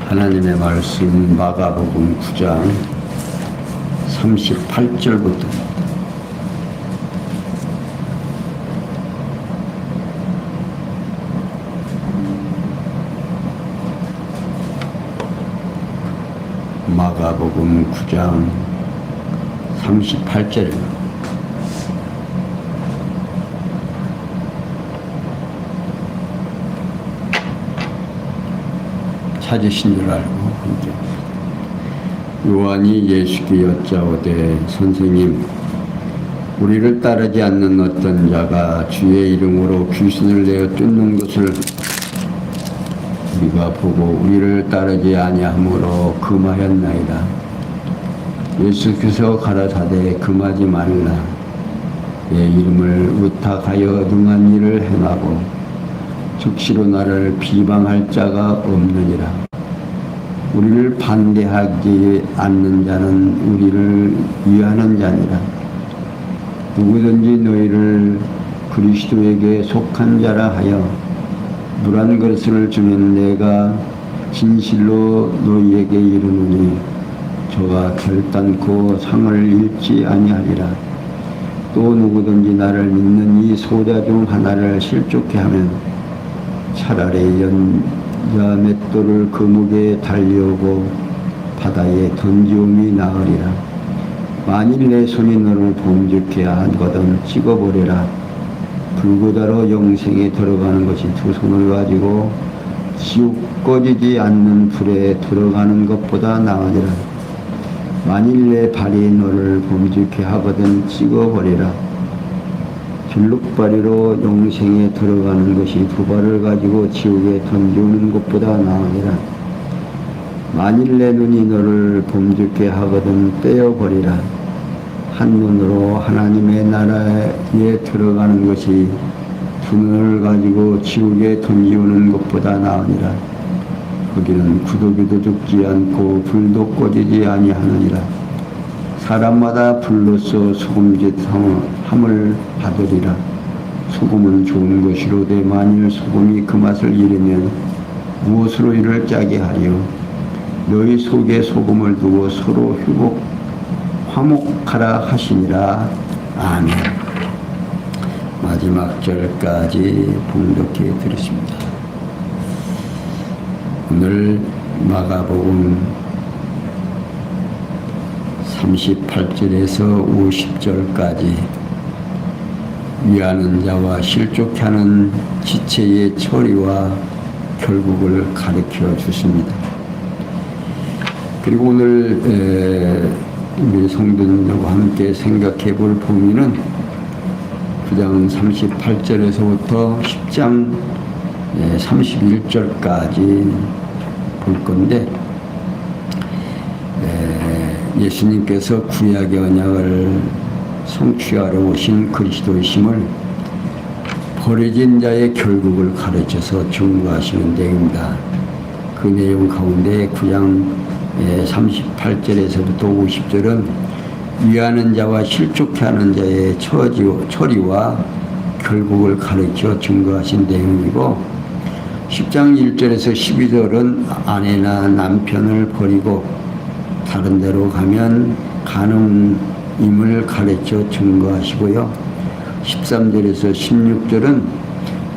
하나님의 말씀 마가복음 9장 38절부터 마가복음 9장 38절입니다. 찾으신 줄 알고 함께. 요한이 예수께 여짜오되 선생님, 우리를 따르지 않는 어떤 자가 주의 이름으로 귀신을 내어 쫓는 것을 우리가 보고 우리를 따르지 아니하므로 금하였나이다. 예수께서 가라사대 금하지 말라. 내 이름을 의탁하여 능한 일을 행하고 즉시로 나를 비방할 자가 없느니라. 우리를 반대하지 않는 자는 우리를 위하는 자니라. 누구든지 너희를 그리스도에게 속한 자라 하여 물 한 그릇을 주면 내가 진실로 너희에게 이르노니 저가 결단코 상을 잃지 아니하리라. 또 누구든지 나를 믿는 이 소자 중 하나를 실족케 하면 차라리 연자 맷돌을 그목에 달려오고 바다에 던지움이 나으리라. 만일 내 손이 너를 범죄케 하거든 찍어버려라. 불구다로 영생에 들어가는 것이 두 손을 가지고 지옥 꺼지지 않는 불에 들어가는 것보다 나으리라. 만일 내 발이 너를 범죄케 하거든 찍어버리라. 줄룩바리로 영생에 들어가는 것이 두 발을 가지고 지옥에 던지는 것보다 나으리라. 만일 내 눈이 너를 범죄케 하거든 떼어버리라. 한 눈으로 하나님의 나라에 들어가는 것이 두 눈을 가지고 지옥에 던지는 것보다 나으니라. 거기는 구더기도 죽지 않고 불도 꺼지지 아니하느니라. 사람마다 불로써 소금짓함을 받으리라. 소금은 좋은 것이로되 만일 소금이 그 맛을 잃으면 무엇으로 이를 짜게 하여 너희 속에 소금을 두고 서로 화목하라 하시니라. 아멘. 마지막 절까지 봉독해 드렸습니다. 오늘 마가복음 38절에서 50절까지 위하는 자와 실족케 하는 지체의 처리와 결국을 가르쳐 주십니다. 그리고 오늘 우리 성도님들과 함께 생각해 볼 범위는 9장 38절에서부터 10장 31절까지 볼 건데, 예수님께서 구약의 언약을 성취하러 오신 그리스도이심을 버려진 자의 결국을 가르쳐서 증거하시는 내용입니다. 그 내용 가운데 9장 38절에서부터 50절은 위하는 자와 실족케 하는 자의 처리와 결국을 가르쳐 증거하신 내용이고, 10장 1절에서 12절은 아내나 남편을 버리고 다른 데로 가면 가늠임을 가르쳐 증거하시고요. 13절에서 16절은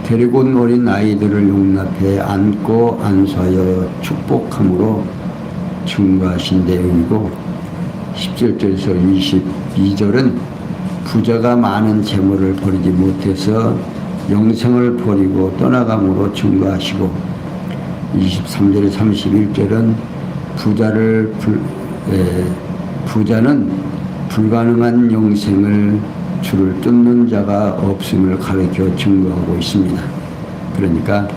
데리고 온 어린 아이들을 용납해 안고 안수하여 축복함으로 증거하신 내용이고, 17절에서 22절은 부자가 많은 재물을 버리지 못해서 영생을 버리고 떠나감으로 증거하시고, 23절에서 31절은 부자는 불가능한 영생을 주를 쫓는 자가 없음을 가르쳐 증거하고 있습니다. 그러니까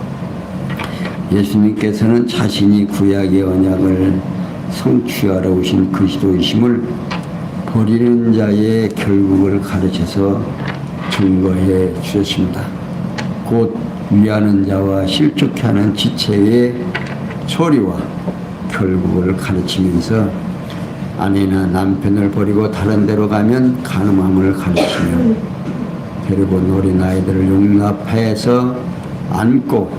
예수님께서는 자신이 구약의 언약을 성취하러 오신 그리스도이심을 버리는 자의 결국을 가르쳐서 증거해 주셨습니다. 곧 위하는 자와 실족케 하는 지체의 처리와 결국을 가르치면서 아내나 남편을 버리고 다른 데로 가면 가늠함을 가르치며 데리고 온 어린 아이들을 용납해서 안고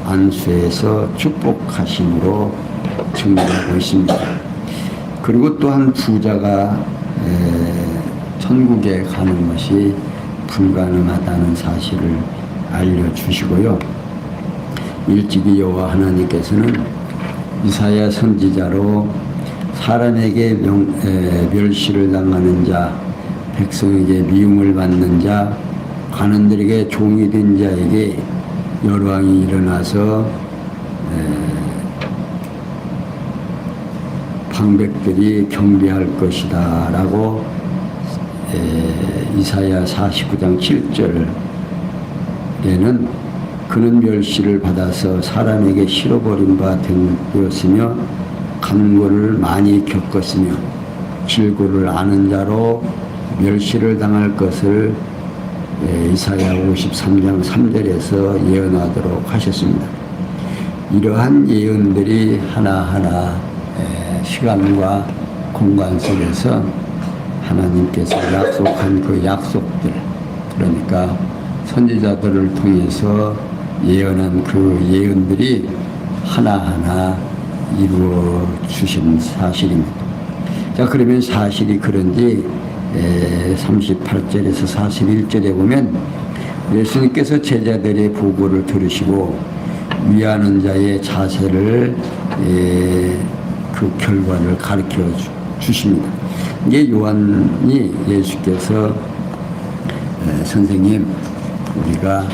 안수해서 축복하심으로 증거하고 있습니다. 그리고 또한 부자가 천국에 가는 것이 불가능하다는 사실을 알려주시고요. 일찍이 여호와 하나님께서는 이사야 선지자로 사람에게 멸시를 당하는 자, 백성에게 미움을 받는 자, 관원들에게 종이 된 자에게 열왕이 일어나서 방백들이 경배할 것이다 라고 이사야 49장 7절에는 그는 멸시를 받아서 사람에게 실어버린 바 되었으며 간고를 많이 겪었으며 질고를 아는 자로 멸시를 당할 것을 이사야 53장 3절에서 예언하도록 하셨습니다. 이러한 예언들이 하나하나 시간과 공간 속에서 하나님께서 약속한 그 약속들, 그러니까 선지자들을 통해서 예언한 그 예언들이 하나하나 이루어 주신 사실입니다. 자, 그러면 사실이 그런지 38절에서 41절에 보면 예수님께서 제자들의 보고를 들으시고 위하는 자의 자세를 그 결과를 가르쳐 주십니다. 이게 요한이 예수께서 선생님, 우리가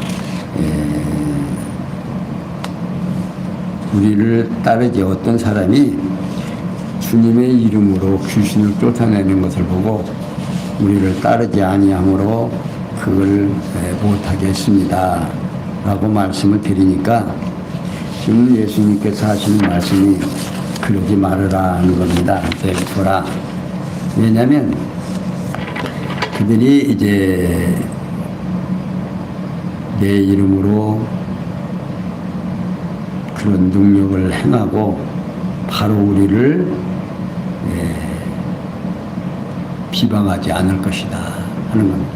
우리를 따르지 어떤 사람이 주님의 이름으로 귀신을 쫓아내는 것을 보고 우리를 따르지 아니함으로 그걸 못하겠습니다 라고 말씀을 드리니까 지금 예수님께서 하시는 말씀이 그러지 말으라 하는 겁니다. 보라. 왜냐하면 그들이 이제 내 이름으로 그런 능력을 행하고 바로 우리를 비방하지 않을 것이다 하는 겁니다.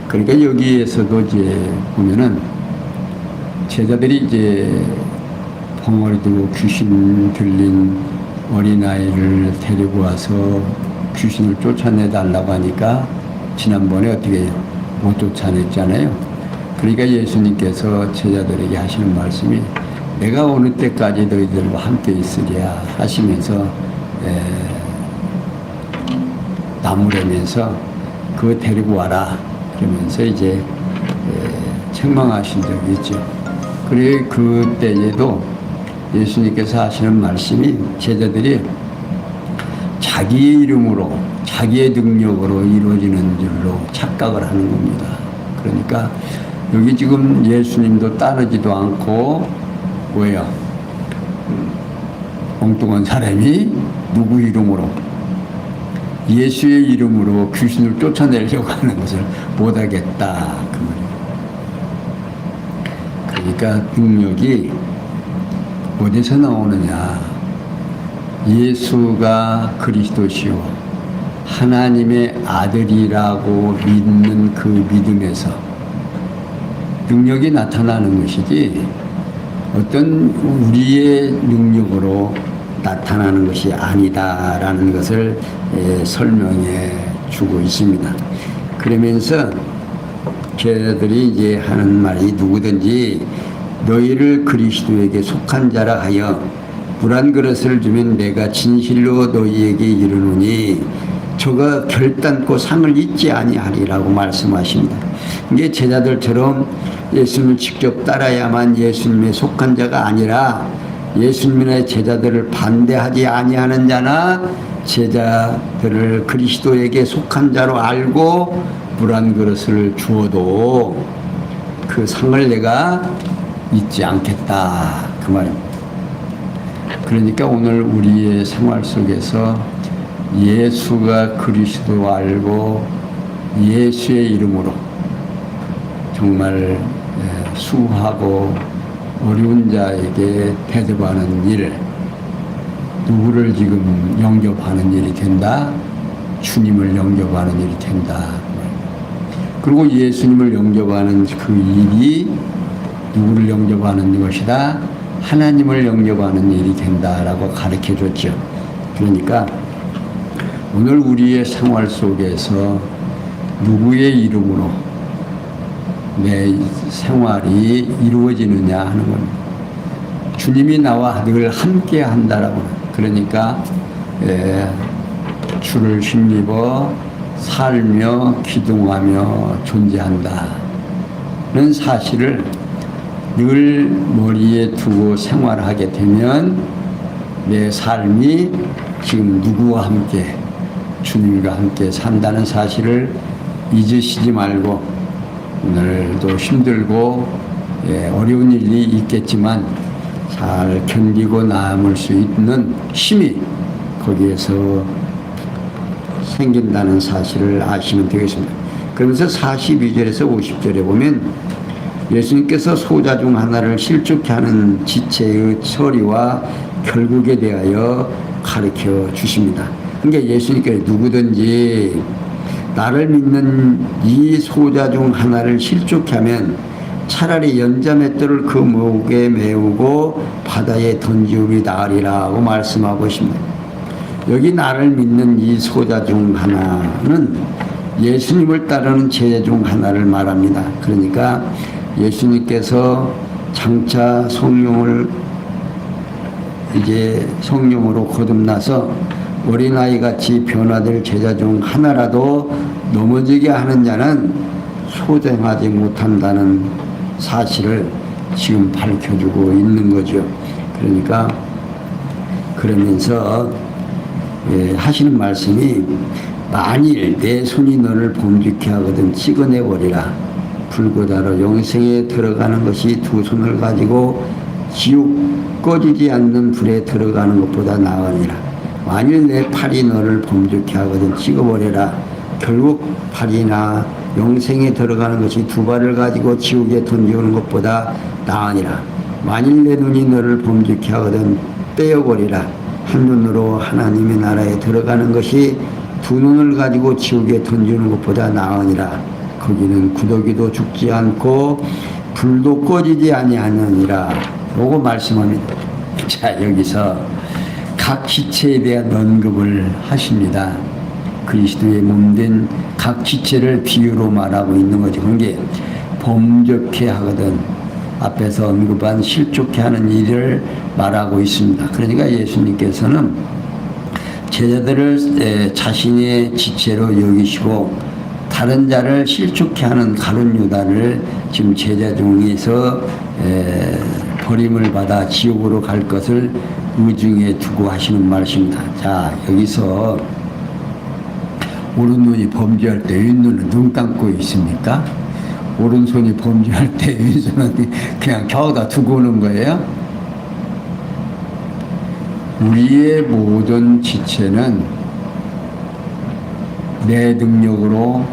그러니까 여기에서도 이제 보면은 제자들이 이제 벙어리 들고 귀신 들린 어린아이를 데리고 와서 귀신을 쫓아내달라고 하니까 지난번에 어떻게 못 쫓아냈잖아요. 그러니까 예수님께서 제자들에게 하시는 말씀이 내가 어느 때까지 너희들과 함께 있으랴 하시면서 나무라면서 그거 데리고 와라 그러면서 이제 책망하신 적이 있죠. 그리고 그때에도 예수님께서 하시는 말씀이 제자들이 자기의 이름으로 자기의 능력으로 이루어지는 줄로 착각을 하는 겁니다. 그러니까 여기 지금 예수님도 따르지도 않고 왜요? 엉뚱한 사람이 누구 이름으로 예수의 이름으로 귀신을 쫓아내려고 하는 것을 못하겠다 그 말이에요. 그러니까 능력이 어디서 나오느냐? 예수가 그리스도시요 하나님의 아들이라고 믿는 그 믿음에서 능력이 나타나는 것이지 어떤 우리의 능력으로 나타나는 것이 아니다라는 것을 설명해 주고 있습니다. 그러면서 제자들이 이제 하는 말이 누구든지 너희를 그리스도에게 속한 자라 하여 물 한 그릇을 주면 내가 진실로 너희에게 이르노니 저가 결단코 상을 잊지 아니하리라고 말씀하십니다. 이게 제자들처럼 예수님을 직접 따라야만 예수님에 속한 자가 아니라 예수님의 제자들을 반대하지 아니하는 자나 제자들을 그리스도에게 속한 자로 알고 물 한 그릇을 주어도 그 상을 내가 잊지 않겠다 그 말입니다. 그러니까 오늘 우리의 생활 속에서 예수가 그리스도 알고 예수의 이름으로 정말 수하고 어려운 자에게 대접하는 일, 누구를 지금 영접하는 일이 된다? 주님을 영접하는 일이 된다. 그리고 예수님을 영접하는 그 일이 누구를 영접하는 것이다? 하나님을 영접하는 일이 된다라고 가르쳐 줬죠. 그러니까 오늘 우리의 생활 속에서 누구의 이름으로 내 생활이 이루어지느냐 하는 겁니다. 주님이 나와 늘 함께 한다라고. 그러니까 주를 힘입어 살며 기둥하며 존재한다는 사실을 늘 머리에 두고 생활하게 되면 내 삶이 지금 누구와 함께 주님과 함께 산다는 사실을 잊으시지 말고, 오늘도 힘들고 어려운 일이 있겠지만 잘 견디고 남을 수 있는 힘이 거기에서 생긴다는 사실을 아시면 되겠습니다. 그러면서 42절에서 50절에 보면 예수님께서 소자 중 하나를 실족케 하는 지체의 처리와 결국에 대하여 가르쳐 주십니다. 그러니까 예수님께서 누구든지 나를 믿는 이 소자 중 하나를 실족케 하면 차라리 연자맷돌을 그 목에 메우고 바다에 던지움이 나으리라고 말씀하고 있습니다. 여기 나를 믿는 이 소자 중 하나는 예수님을 따르는 제자 중 하나를 말합니다. 그러니까 예수님께서 장차 성령으로 거듭나서 어린아이 같이 변화될 제자 중 하나라도 넘어지게 하는 자는 소생하지 못한다는 사실을 지금 밝혀주고 있는 거죠. 그러니까 그러면서 하시는 말씀이 만일 내 손이 너를 범죄케 하거든 찍어내버리라. 불구다로 영생에 들어가는 것이 두 손을 가지고 지옥 꺼지지 않는 불에 들어가는 것보다 나으니라. 만일 내 팔이 너를 범죄케 하거든 찍어버려라. 결국 팔이나 영생에 들어가는 것이 두 발을 가지고 지옥에 던지는 것보다 나으니라. 만일 내 눈이 너를 범죄케 하거든 떼어버리라. 한 눈으로 하나님의 나라에 들어가는 것이 두 눈을 가지고 지옥에 던지는 것보다 나으니라. 거기는 구더기도 죽지 않고 불도 꺼지지 아니하느니라. 라고 말씀합니다. 자, 여기서 각 지체에 대한 언급을 하십니다. 그리스도의 몸된 각 지체를 비유로 말하고 있는 거죠. 그게 범죄케 하거든 앞에서 언급한 실족케 하는 일을 말하고 있습니다. 그러니까 예수님께서는 제자들을 자신의 지체로 여기시고 다른 자를 실족케 하는 가룟 유다를 지금 제자 중에서 버림을 받아 지옥으로 갈 것을 의중에 두고 하시는 말씀입니다. 자, 여기서 오른눈이 범죄할 때 왼눈은 눈 감고 있습니까? 오른손이 범죄할 때 왼손은 그냥 겨우다 두고 오는 거예요? 우리의 모든 지체는 내 능력으로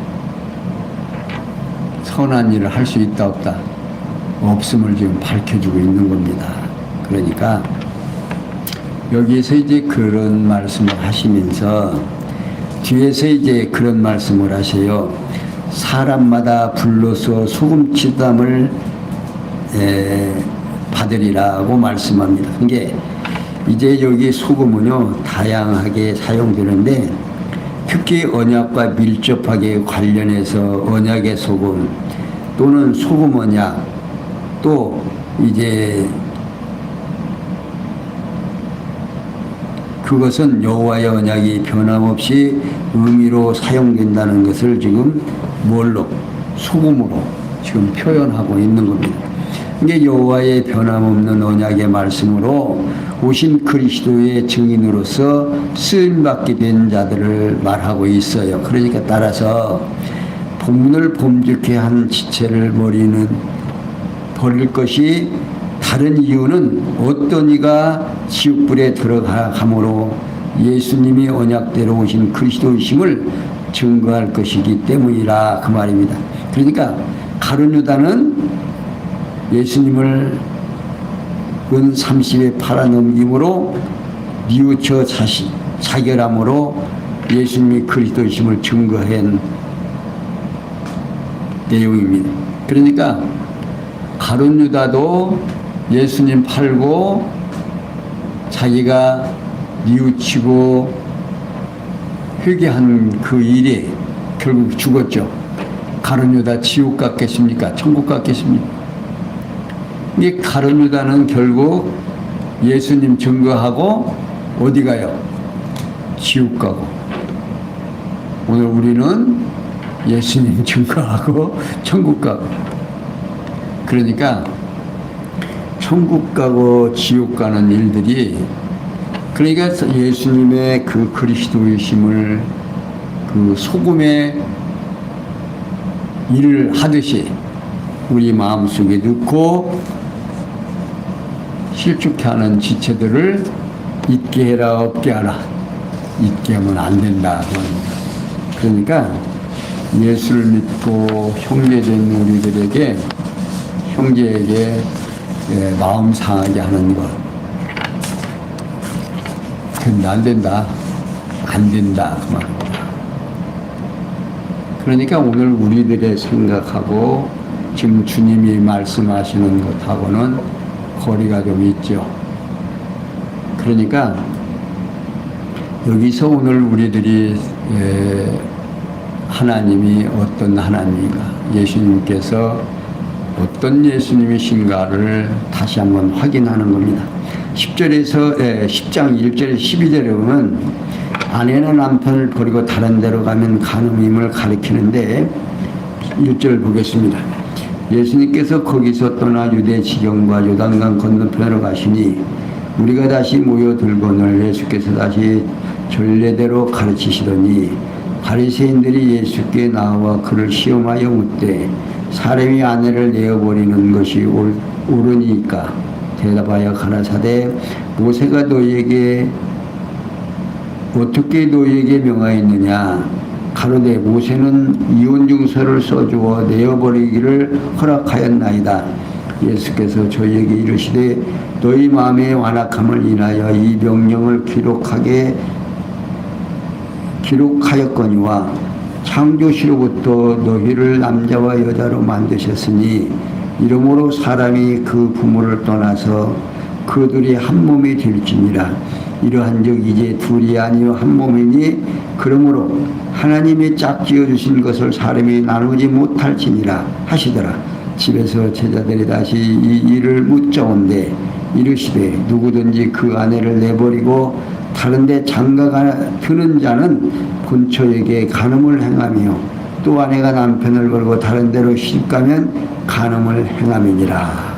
선한 일을 할 수 있다 없다? 없음을 지금 밝혀주고 있는 겁니다. 그러니까 여기에서 이제 그런 말씀을 하시면서 뒤에서 이제 그런 말씀을 하세요. 사람마다 불로서 소금치담을 받으리라고 말씀합니다. 이게 이제 여기 소금은요 다양하게 사용되는데 특히 언약과 밀접하게 관련해서 언약의 소금 또는 소금 언약 또 이제 그것은 여호와의 언약이 변함없이 의미로 사용된다는 것을 지금 뭘로? 소금으로 지금 표현하고 있는 겁니다. 이게 여호와의 변함없는 언약의 말씀으로 오신 그리스도의 증인으로서 쓰임받게 된 자들을 말하고 있어요. 그러니까 따라서 본문을 범죄케 한 지체를 버릴 것이 다른 이유는 어떤 이가 지옥불에 들어감으로 예수님이 언약대로 오신 그리스도이심을 증거할 것이기 때문이라 그 말입니다. 그러니까 가룟 유다는 예수님을 은 30에 팔아넘김으로 뉘우쳐 자결함으로 예수님이 그리스도이심을 증거한 내용입니다. 그러니까 가룟 유다도 예수님 팔고 자기가 뉘우치고 회개한 그 일이 결국 죽었죠. 가룟 유다 지옥 같겠습니까? 천국 같겠습니까? 이 가룟 유다는 결국 예수님 증거하고 어디 가요? 지옥 가고. 오늘 우리는 예수님 증거하고 천국 가고. 그러니까 천국 가고 지옥 가는 일들이, 그러니까 예수님의 그 그리스도이심을 그 소금의 일을 하듯이 우리 마음속에 넣고 실족해 하는 지체들을 잊게 해라 없게 하라. 잊게 하면 안 된다. 그러니까 예수를 믿고 형제된 우리들에게, 형제에게 마음 상하게 하는 것, 된다 안 된다, 안 된다 그 말입니다. 그러니까 오늘 우리들의 생각하고 지금 주님이 말씀하시는 것하고는 거리가 좀 있죠. 그러니까 여기서 오늘 우리들이 하나님이 어떤 하나님인가, 예수님께서 어떤 예수님이신가를 다시 한번 확인하는 겁니다. 10절에서 10장 1절 12절에 보면 아내나 남편을 버리고 다른 데로 가면 간음임을 가리키는데 1절 보겠습니다. 예수님께서 거기서 떠나 유대 지경과 요단강 건너편으로 가시니 우리가 다시 모여들거늘 예수께서 다시 전례대로 가르치시더니 바리새인들이 예수께 나와 그를 시험하여 묻되 사람이 아내를 내어버리는 것이 옳으니까 대답하여 가라사대 모세가 너희에게 어떻게 너희에게 명하였느냐 가로되 모세는 이혼증서를 써주어 내어버리기를 허락하였나이다. 예수께서 저희에게 이르시되 너희 마음의 완악함을 인하여 이 명령을 기록하였거니와 창조시로부터 너희를 남자와 여자로 만드셨으니 이러므로 사람이 그 부모를 떠나서 그들이 한 몸이 될지니라. 이러한즉 이제 둘이 아니요 한 몸이니 그러므로 하나님이 짝지어 주신 것을 사람이 나누지 못할지니라 하시더라. 집에서 제자들이 다시 이 일을 묻자온데 이르시되 누구든지 그 아내를 내버리고 다른데 장가가 드는 자는 본처에게 간음을 행하며 또 아내가 남편을 걸고 다른 데로 시집가면 간음을 행함이니라.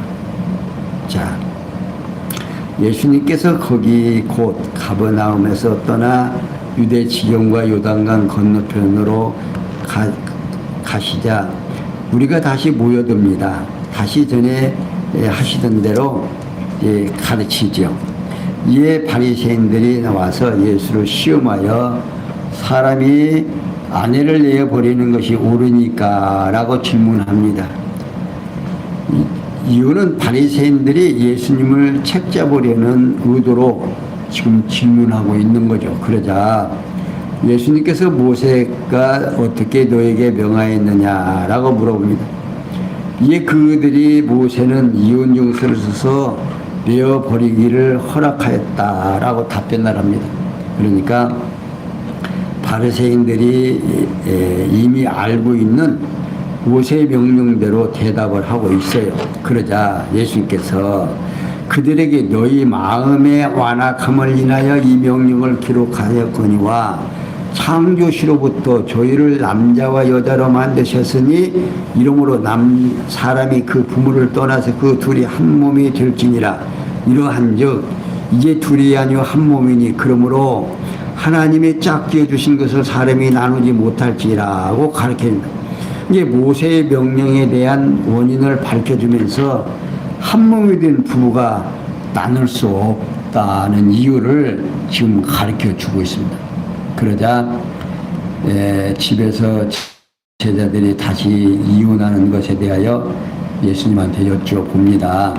자, 예수님께서 거기 곧 가버나움에서 떠나 유대 지경과 요단강 건너편으로 가시자 우리가 다시 모여듭니다. 다시 전에 하시던 대로 가르치죠. 이에 바리새인들이 나와서 예수를 시험하여 사람이 아내를 내어버리는 것이 옳으니까 라고 질문합니다. 이유는 바리새인들이 예수님을 책잡으려는 의도로 지금 질문하고 있는 거죠. 그러자 예수님께서 모세가 어떻게 너에게 명하였느냐라고 물어봅니다. 이에 그들이 모세는 이혼증서를 써서 내어버리기를 허락하였다라고 답변을 합니다. 그러니까 바리새인들이 이미 알고 있는 모세의 명령대로 대답을 하고 있어요. 그러자 예수님께서 그들에게 너희 마음의 완악함을 인하여 이 명령을 기록하였거니와 창조시로부터 저희를 남자와 여자로 만드셨으니 이러므로 사람이 그 부모를 떠나서 그 둘이 한 몸이 될지니라. 이러한즉 이제 둘이 아니요 한 몸이니 그러므로 하나님이 짝지어 주신 것을 사람이 나누지 못할지라고 가르칩니다. 이게 모세의 명령에 대한 원인을 밝혀주면서 한 몸이 된 부부가 나눌 수 없다는 이유를 지금 가르쳐 주고 있습니다. 그러자 집에서 제자들이 다시 이혼하는 것에 대하여 예수님한테 여쭤봅니다.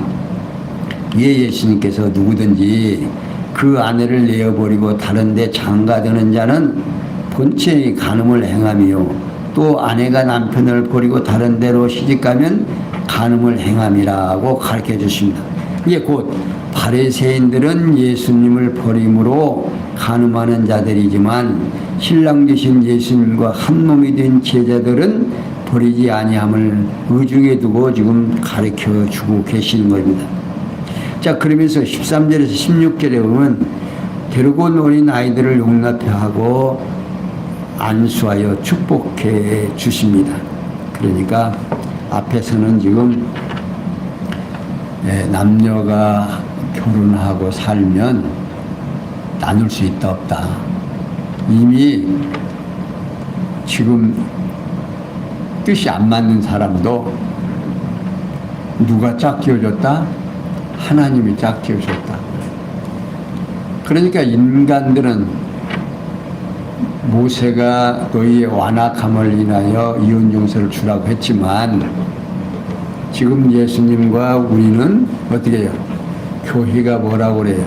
이에 예수님께서 누구든지 그 아내를 내어버리고 다른 데 장가드는 자는 본체의 간음을 행하며 또 아내가 남편을 버리고 다른 데로 시집가면 간음을 행함이라고 가르쳐 주십니다. 이게 곧 바리새인들은 예수님을 버림으로 간음하는 자들이지만 신랑 되신 예수님과 한 몸이 된 제자들은 버리지 아니함을 의중에 두고 지금 가르쳐 주고 계시는 겁니다. 자, 그러면서 13절에서 16절에 보면 데리고 온 어린 아이들을 용납해 하고 안수하여 축복해 주십니다. 그러니까 앞에서는 지금 남녀가 결혼하고 살면 나눌 수 있다 없다. 이미 지금 뜻이 안 맞는 사람도 누가 짝 지어줬다? 하나님이 짝 지어줬다. 그러니까 인간들은 모세가 너희의 완악함을 인하여 이혼 용서를 주라고 했지만 지금 예수님과 우리는 어떻게 해요? 교회가 뭐라고 그래요?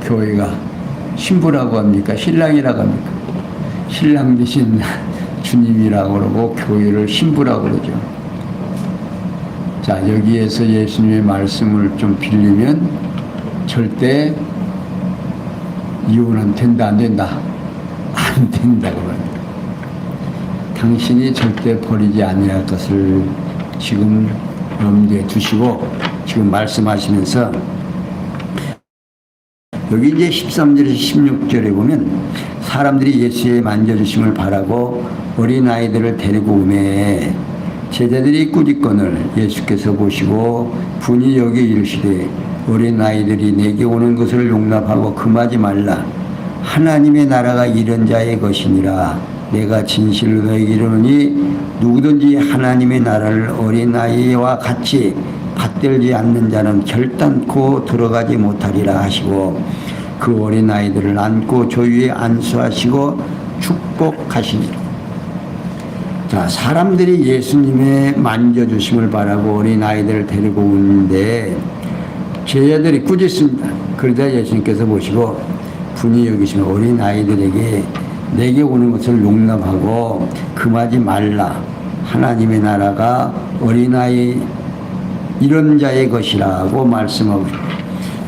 교회가 신부라고 합니까? 신랑이라고 합니까? 신랑 대신 주님이라고 그러고 교회를 신부라고 그러죠. 자, 여기에서 예수님의 말씀을 좀 빌리면 절대 이혼은 된다 안 된다? 안 된다고 합니다. 당신이 절대 버리지 아니할 것을 지금 염두에 두시고 지금 말씀하시면서 여기 이제 13절에서 16절에 보면 사람들이 예수의 만져주심을 바라고 어린아이들을 데리고 오매 제자들이 꾸짖거늘 예수께서 보시고 분이 여기 이르시되 어린아이들이 내게 오는 것을 용납하고 금하지 말라. 하나님의 나라가 이런 자의 것이니라. 내가 진실로 너에게 이르노니 누구든지 하나님의 나라를 어린아이와 같이 받들지 않는 자는 결단코 들어가지 못하리라 하시고 그 어린아이들을 안고 조위에 안수하시고 축복하시니라. 자, 사람들이 예수님의 만져주심을 바라고 어린아이들을 데리고 오는데 제자들이 꾸짖습니다. 그러자 예수님께서 보시고 분이 여기시면 어린아이들에게 내게 오는 것을 용납하고 금하지 말라. 하나님의 나라가 어린아이 이런 자의 것이라고 말씀하고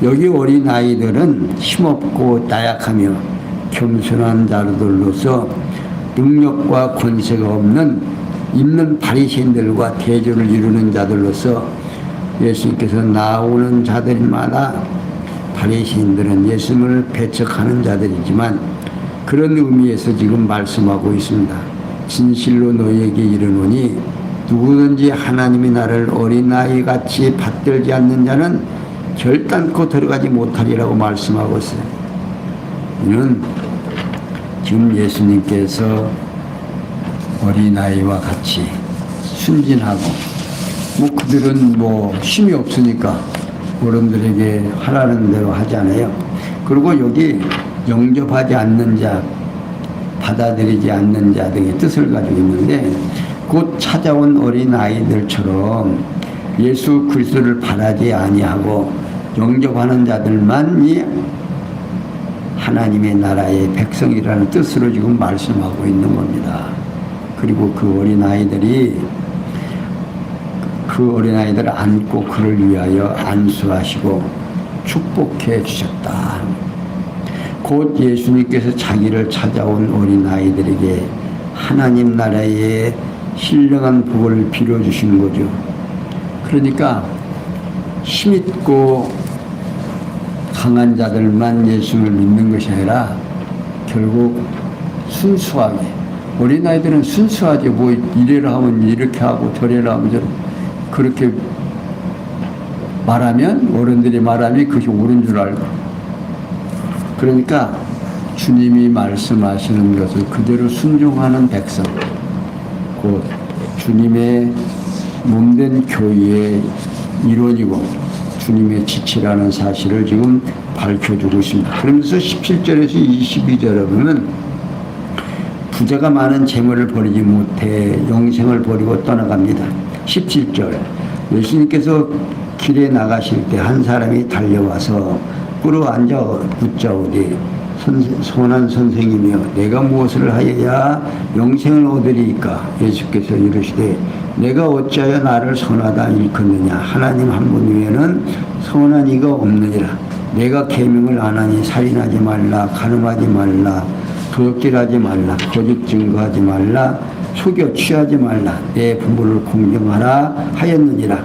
여기 어린아이들은 힘없고 나약하며 겸손한 자들로서 능력과 권세가 있는 바리새인들과 대조를 이루는 자들로서 예수님께서 나오는 자들마다 바리새인들은 예수님을 배척하는 자들이지만 그런 의미에서 지금 말씀하고 있습니다. 진실로 너희에게 이르노니 누구든지 하나님의 나라를 어린아이같이 받들지 않는 자는 결단코 들어가지 못하리라고 말씀하고 있어요. 이는 지금 예수님께서 어린아이와 같이 순진하고 그들은 힘이 없으니까 어른들에게 하라는 대로 하잖아요. 그리고 여기 영접하지 않는 자, 받아들이지 않는 자 등의 뜻을 가지고 있는데 곧 찾아온 어린아이들처럼 예수 그리스도를 바라지 아니하고 영접하는 자들만이 하나님의 나라의 백성이라는 뜻으로 지금 말씀하고 있는 겁니다. 그리고 그 어린아이들을 안고 그를 위하여 안수하시고 축복해 주셨다. 곧 예수님께서 자기를 찾아온 어린아이들에게 하나님 나라의 신령한 복을 빌어주시는 거죠. 그러니까 힘있고 강한 자들만 예수를 믿는 것이 아니라 결국 순수하게, 어린아이들은 순수하게 이래라 하면 이렇게 하고 저래라 하면 저렇게, 그렇게 말하면 어른들이 말하면 그것이 옳은 줄 알고, 그러니까 주님이 말씀하시는 것을 그대로 순종하는 백성, 곧 주님의 몸된 교회의 일원이고 주님의 지체라는 사실을 지금 밝혀주고 있습니다. 그러면서 17절에서 22절에 보면 부자가 많은 재물을 버리지 못해 영생을 버리고 떠나갑니다. 17절 예수님께서 길에 나가실 때 한 사람이 달려와서 꿇어 앉아 붙자오되 선한 선생이며 내가 무엇을 하여야 영생을 얻으리이까? 예수께서 이르시되 내가 어찌하여 나를 선하다 일컫느냐? 하나님 한 분 외에는 선한 이가 없느니라. 내가 계명을 안 하니 살인하지 말라, 간음하지 말라, 도둑질하지 말라, 거짓 증거하지 말라, 속여 취하지 말라, 내 부모를 공경하라 하였느니라.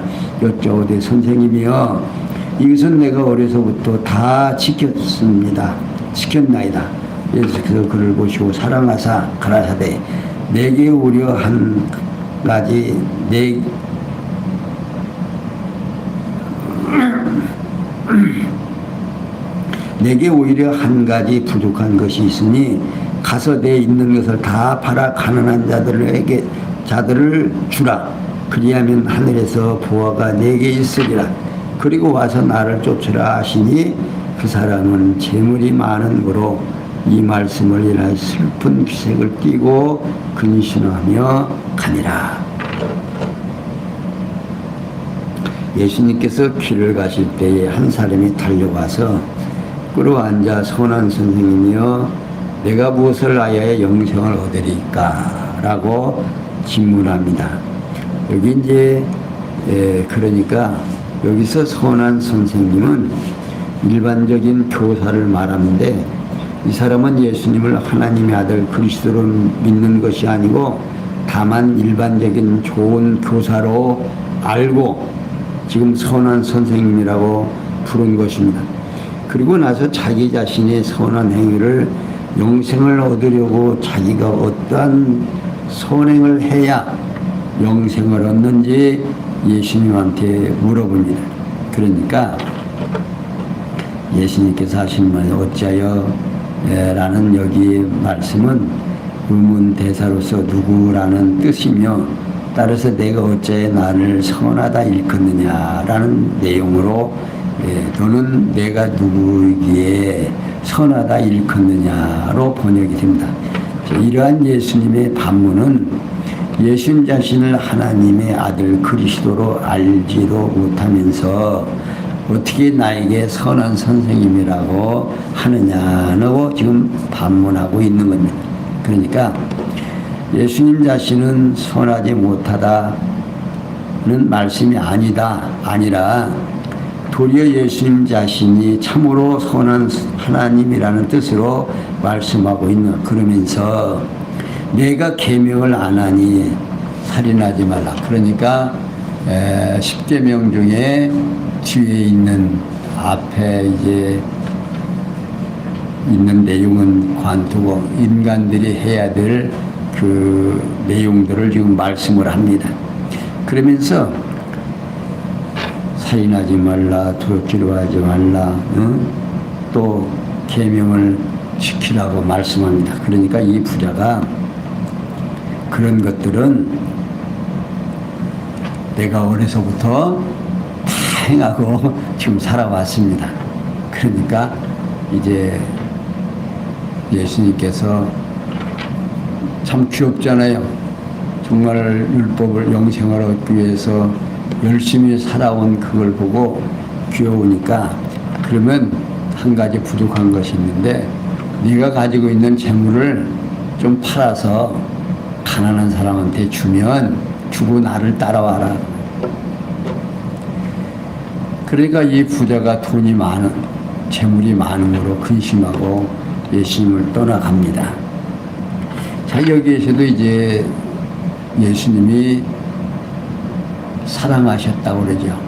여쭤오되 선생님이여, 이것은 내가 어려서부터 다 지켰습니다. 지켰나이다. 예수께서 그를 보시고 사랑하사 가라사대 내게 오려 한 가지 내게 오히려 한 가지 부족한 것이 있으니 가서 내 있는 것을 다 팔아 가난한 자들을 주라. 그리하면 하늘에서 보화가 내게 있으리라. 그리고 와서 나를 쫓으라 하시니 그 사람은 재물이 많은 거로 이 말씀을 인하여 슬픈 기색을 띠고 근신하며 가니라. 예수님께서 길을 가실 때에 한 사람이 달려와서 끌어앉아 선한 선생님이여, 내가 무엇을 하여야 영생을 얻으리까? 라고 질문합니다. 여기 이제 그러니까 여기서 선한 선생님은 일반적인 교사를 말하는데, 이 사람은 예수님을 하나님의 아들 그리스도로 믿는 것이 아니고 다만 일반적인 좋은 교사로 알고 지금 선한 선생님이라고 부른 것입니다. 그리고 나서 자기 자신의 선한 행위를 영생을 얻으려고 자기가 어떠한 선행을 해야 영생을 얻는지 예수님한테 물어봅니다. 그러니까 예수님께서 하신 말 어찌하여 라는 여기 말씀은 의문 대사로서 누구라는 뜻이며, 따라서 내가 어찌하여 나를 선하다 일컫느냐라는 내용으로 너는 내가 누구이기에 선하다 일컫느냐로 번역이 됩니다. 이러한 예수님의 반문은 예수님 자신을 하나님의 아들 그리스도로 알지도 못하면서 어떻게 나에게 선한 선생님이라고 하느냐고 지금 반문하고 있는 겁니다. 그러니까 예수님 자신은 선하지 못하다는 말씀이 아니라 도리어 예수님 자신이 참으로 선한 하나님이라는 뜻으로 말씀하고 있는, 그러면서 내가 계명을 안 하니 살인하지 말라. 그러니까 10계명 중에 뒤에 있는 앞에 이제 있는 내용은 관두고 인간들이 해야 될 그 내용들을 지금 말씀을 합니다. 그러면서 살인하지 말라, 도둑질하지 말라, 또 계명을 지키라고 말씀합니다. 그러니까 이 부자가 그런 것들은 내가 어려서부터 다 행하고 지금 살아왔습니다. 그러니까 이제 예수님께서 참 귀엽잖아요. 정말 율법을 영생을 얻기 위해서 열심히 살아온 그걸 보고 귀여우니까, 그러면 한 가지 부족한 것이 있는데 네가 가지고 있는 재물을 좀 팔아서 가난한 사람한테 주고 나를 따라와라. 그러니까 이 부자가 돈이 많은, 재물이 많음으로 근심하고 예수님을 떠나갑니다. 자, 여기에서도 이제 예수님이 사랑하셨다고 그러죠.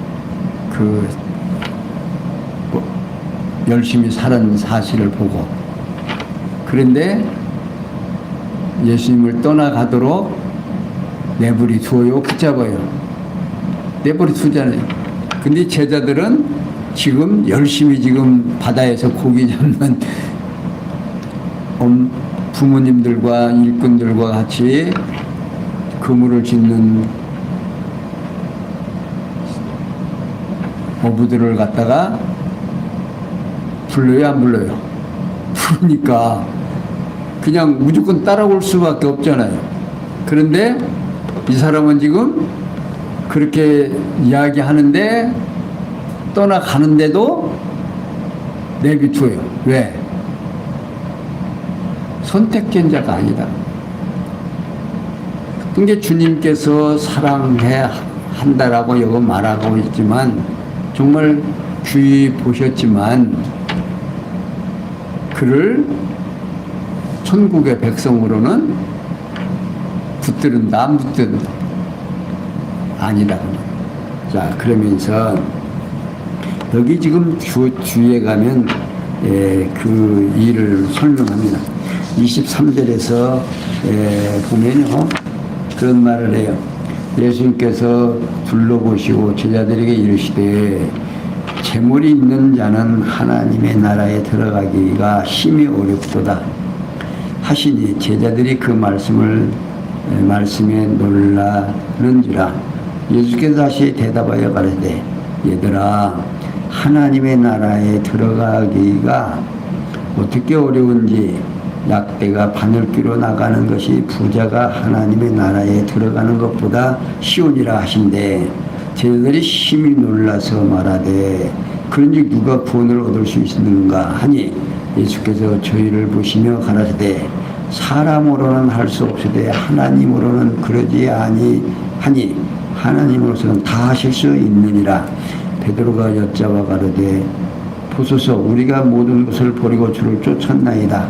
열심히 사는 사실을 보고. 그런데 예수님을 떠나가도록 내버려 두어요, 붙잡아요. 내버려 두잖아요. 근데 제자들은 지금 열심히 지금 바다에서 고기 잡는 부모님들과 일꾼들과 같이 그물을 짓는 어부들을 갖다가 불러요, 안 불러요? 부르니까 그냥 무조건 따라올 수밖에 없잖아요. 그런데 이 사람은 지금 그렇게 이야기하는데 떠나가는데도 내비둬요. 왜? 선택된 자가 아니다. 그게 주님께서 사랑해 한다라고 여기 말하고 있지만 정말 주의 보셨지만 그를 천국의 백성으로는 붙들은다 안 붙든다 아니라고. 자, 그러면서 여기 지금 주에 가면 그 일을 설명합니다. 23절에서 보면요 그런 말을 해요. 예수님께서 둘러보시고 제자들에게 이르시되 재물이 있는 자는 하나님의 나라에 들어가기가 심히 어렵도다 하시니 제자들이 그 말씀에 놀라는지라. 예수께서 다시 대답하여 가라사대 얘들아 하나님의 나라에 들어가기가 어떻게 어려운지 약대가 바늘귀로 나가는 것이 부자가 하나님의 나라에 들어가는 것보다 쉬우니라 하신대 제자들이 심히 놀라서 말하되 그런즉 누가 구원을 얻을 수 있는가 하니 예수께서 저희를 보시며 가라사대 사람으로는 할 수 없으되 하나님으로는 그러지 아니하니 하나님으로서는 다 하실 수 있느니라. 베드로가 여짜와 가로되 보소서 우리가 모든 것을 버리고 주를 쫓았나이다.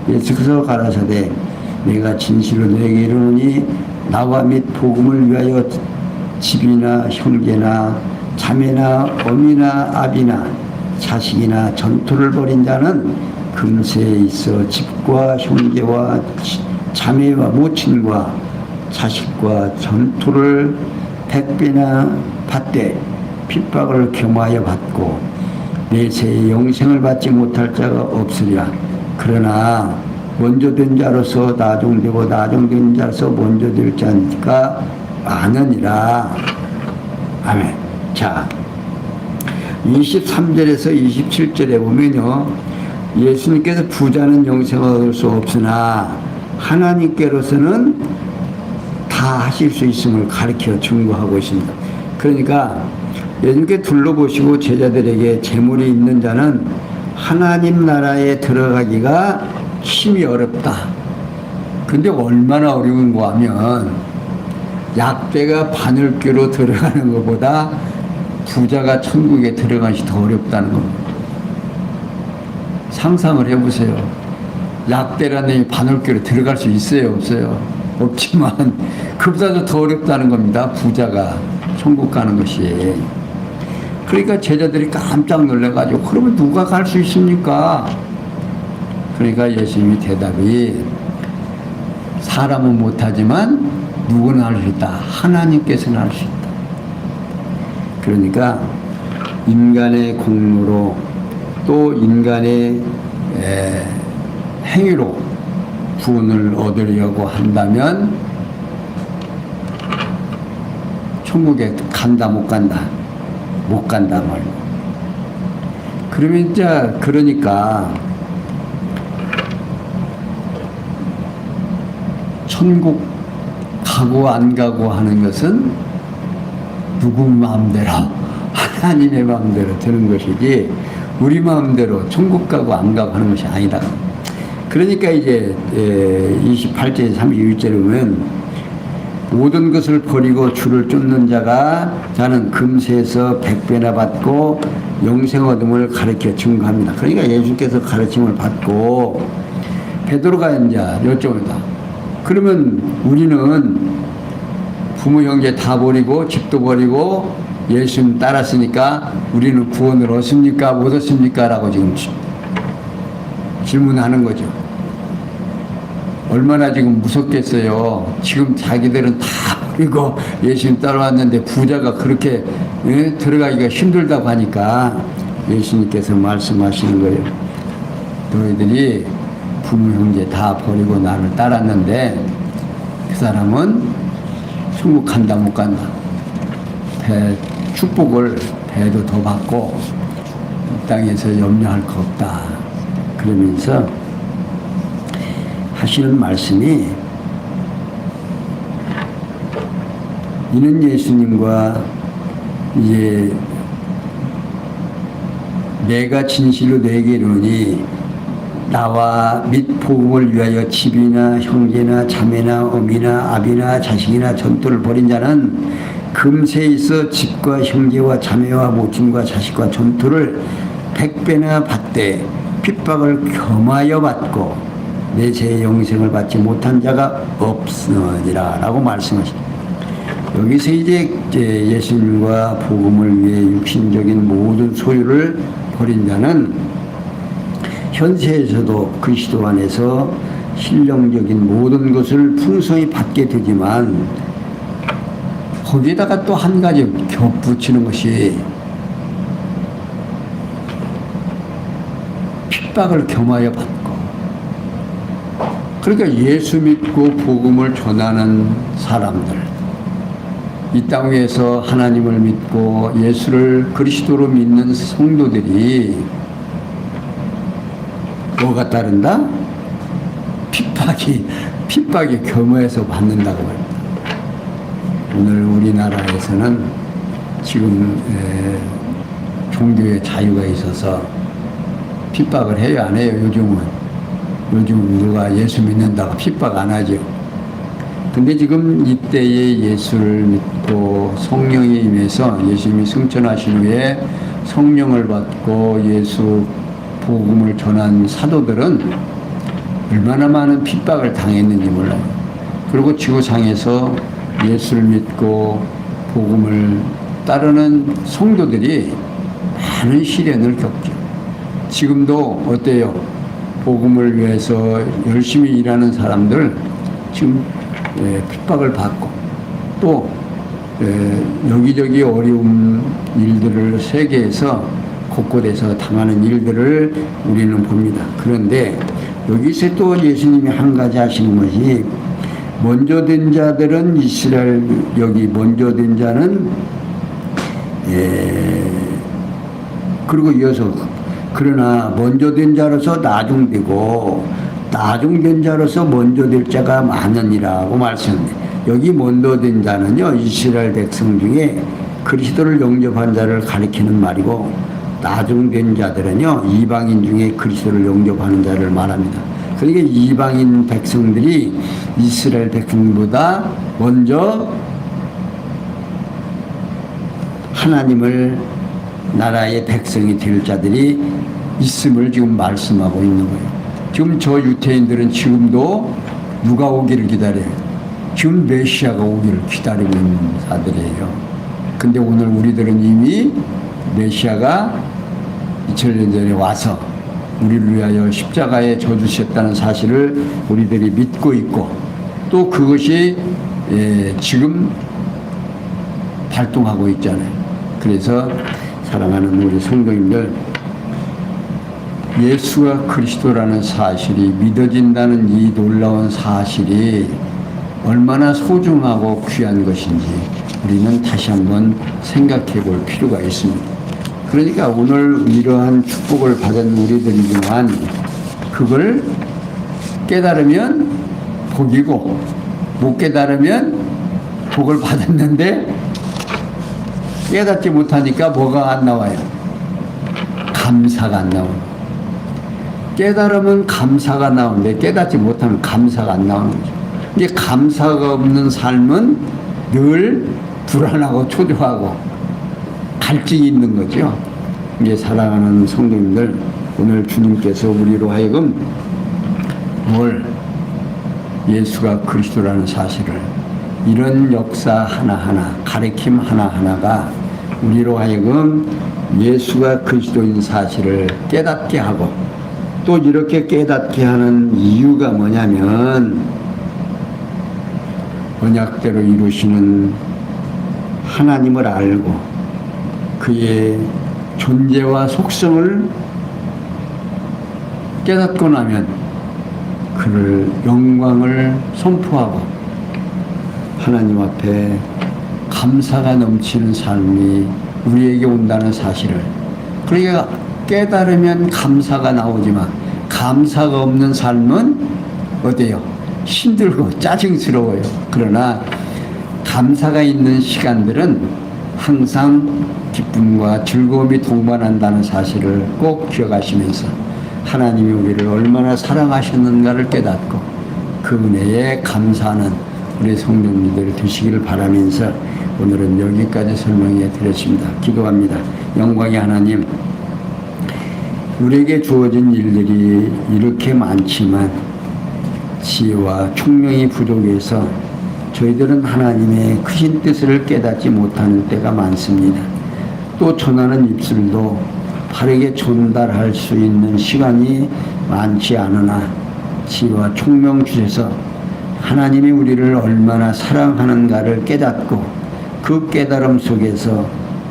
예수께서 가라사대 내가 진실로 너에게 이르노니 나와 및 복음을 위하여 집이나 형제나 자매나 어미나 아비나 자식이나 전토를 벌인 자는 금세에 있어 집과 형제와 자매와 모친과 자식과 전토를 100배나 받되 핍박을 겸하여 받고 내세에 영생을 받지 못할 자가 없으리라. 그러나 먼저 된 자로서 나중되고 나중된 자로서 먼저 될 자니까 많으니라. 아멘. 자, 23절에서 27절에 보면요 예수님께서 부자는 영생을 얻을 수 없으나 하나님께로서는 다 하실 수 있음을 가르쳐 증거하고 있습니다. 그러니까 예수님께 둘러보시고 제자들에게 재물이 있는 자는 하나님 나라에 들어가기가 힘이 어렵다. 근데 얼마나 어려운가 하면 약대가 바늘귀로 들어가는 것보다 부자가 천국에 들어가는 것이 더 어렵다는 겁니다. 상상을 해보세요. 약대라는 바늘귀로 들어갈 수 있어요? 없어요? 없지만 그보다도 더 어렵다는 겁니다. 부자가 천국 가는 것이. 그러니까 제자들이 깜짝 놀라가지고 그러면 누가 갈 수 있습니까? 그러니까 예수님이 대답이 사람은 못하지만 누구나 할 수 있다. 하나님께서는 할 수 있다. 그러니까 인간의 공로로 또 인간의 행위로 구원을 얻으려고 한다면 천국에 간다 못 간다? 못 간다 말이야. 그러면 진짜 그러니까 천국 가고 안 가고 하는 것은 누구 마음대로 하나님의 마음대로 되는 것이지 우리 마음대로 천국 가고 안 가고 하는 것이 아니다. 그러니까 이제 28절 32절에 보면 모든 것을 버리고 주를 쫓는 자는 금세에서 100배나 받고 영생 얻음을 가르쳐 증거합니다. 그러니까 예수께서 가르침을 받고 베드로가 이제 여쭤보다. 그러면 우리는 부모 형제 다 버리고 집도 버리고 예수님 따랐으니까 우리는 구원을 얻습니까? 못 얻습니까? 라고 지금 질문하는 거죠. 얼마나 지금 무섭겠어요. 지금 자기들은 다 버리고 예수님 따라왔는데 부자가 그렇게 들어가기가 힘들다고 하니까 예수님께서 말씀하시는 거예요. 너희들이 부모 형제 다 버리고 나를 따랐는데 그 사람은 천국 간다 못 간다. 축복을 배도 더 받고 이 땅에서 염려할 거 없다. 그러면서 하시는 말씀이 이는 예수님과 이제 내가 진실로 너에게 이르노니 나와 및 복음을 위하여 집이나 형제나 자매나 어미나 아비나 자식이나 전토를 벌인 자는 금세에 있어 집과 형제와 자매와 모친과 자식과 전투를 100배나 받되 핍박을 겸하여 받고 내세의 영생을 받지 못한 자가 없으니라 라고 말씀하십니다. 여기서 이제 예수님과 복음을 위해 육신적인 모든 소유를 버린 자는 현세에서도 그리스도 안에서 신령적인 모든 것을 풍성히 받게 되지만 거기에다가 또 한 가지 겹붙이는 것이 핍박을 겸하여 받고, 그러니까 예수 믿고 복음을 전하는 사람들, 이 땅 위에서 하나님을 믿고 예수를 그리스도로 믿는 성도들이 뭐가 따른다? 핍박이 겸허해서 받는다고 합니다. 오늘 우리나라에서는 지금 종교의 자유가 있어서 핍박을 해요, 안 해요? 요즘 누가 예수 믿는다고 핍박 안 하죠. 근데 지금 이때에 예수를 믿고 성령에 임해서 예수님이 승천하신 후에 성령을 받고 예수 복음을 전한 사도들은 얼마나 많은 핍박을 당했는지 몰라요. 그리고 지구상에서 예수를 믿고 복음을 따르는 성도들이 많은 시련을 겪죠. 지금도 어때요? 복음을 위해서 열심히 일하는 사람들 지금 핍박을 받고 또 여기저기 어려운 일들을 세계에서 곳곳에서 당하는 일들을 우리는 봅니다. 그런데 여기서 또 예수님이 한 가지 하시는 것이, 먼저 된 자들은 이스라엘, 여기 먼저 된 자는 그리고 이어서 그러나 먼저 된 자로서 나중되고 나중된 자로서 먼저 될 자가 많으니라고 말씀합니다. 여기 먼저 된 자는요, 이스라엘 백성 중에 그리스도를 영접한 자를 가리키는 말이고, 나중된 자들은요, 이방인 중에 그리스도를 영접하는 자를 말합니다. 그러니까 이방인 백성들이 이스라엘 백성보다 먼저 하나님을 나라의 백성이 될 자들이 있음을 지금 말씀하고 있는 거예요. 지금 저 유태인들은 지금도 누가 오기를 기다려요. 지금 메시아가 오기를 기다리고 있는 자들이에요. 근데 오늘 우리들은 이미 메시아가 2000년 전에 와서 우리를 위하여 십자가에 져주셨다는 사실을 우리들이 믿고 있고, 또 그것이 지금 발동하고 있잖아요. 그래서 사랑하는 우리 성도님들, 예수가 그리스도라는 사실이 믿어진다는 이 놀라운 사실이 얼마나 소중하고 귀한 것인지 우리는 다시 한번 생각해 볼 필요가 있습니다. 그러니까 오늘 이러한 축복을 받은 우리들이지만 그걸 깨달으면 복이고, 못 깨달으면 복을 받았는데 깨닫지 못하니까 뭐가 안 나와요? 감사가 안 나오는. 깨달으면 감사가 나오는데 깨닫지 못하면 감사가 안 나오는 거죠. 이제 감사가 없는 삶은 늘 불안하고 초조하고 갈증이 있는 거죠. 이제 사랑하는 성도님들, 오늘 주님께서 우리로 하여금 예수가 그리스도라는 사실을, 이런 역사 하나하나, 가르침 하나하나가 우리로 하여금 예수가 그리스도인 사실을 깨닫게 하고, 또 이렇게 깨닫게 하는 이유가 뭐냐면, 언약대로 이루시는 하나님을 알고 그의 존재와 속성을 깨닫고 나면 그를 영광을 선포하고 하나님 앞에 감사가 넘치는 삶이 우리에게 온다는 사실을, 그러니까 깨달으면 감사가 나오지만 감사가 없는 삶은 어때요? 힘들고 짜증스러워요. 그러나 감사가 있는 시간들은 항상 기쁨과 즐거움이 동반한다는 사실을 꼭 기억하시면서 하나님이 우리를 얼마나 사랑하셨는가를 깨닫고 그 은혜에 감사하는 우리 성도님들 되시기를 바라면서 오늘은 여기까지 설명해 드렸습니다. 기도합니다. 영광의 하나님, 우리에게 주어진 일들이 이렇게 많지만 지혜와 총명이 부족해서 저희들은 하나님의 크신 뜻을 깨닫지 못하는 때가 많습니다. 또 전하는 입술도 바르게 전달할 수 있는 시간이 많지 않으나 지혜와 총명 주셔서 하나님이 우리를 얼마나 사랑하는가를 깨닫고 그 깨달음 속에서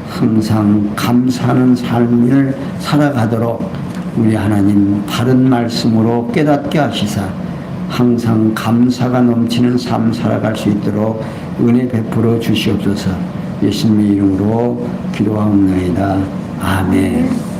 항상 감사하는 삶을 살아가도록 우리 하나님 바른 말씀으로 깨닫게 하시사 항상 감사가 넘치는 삶 살아갈 수 있도록 은혜 베풀어 주시옵소서. 예수님의 이름으로 기도하옵나이다. 아멘.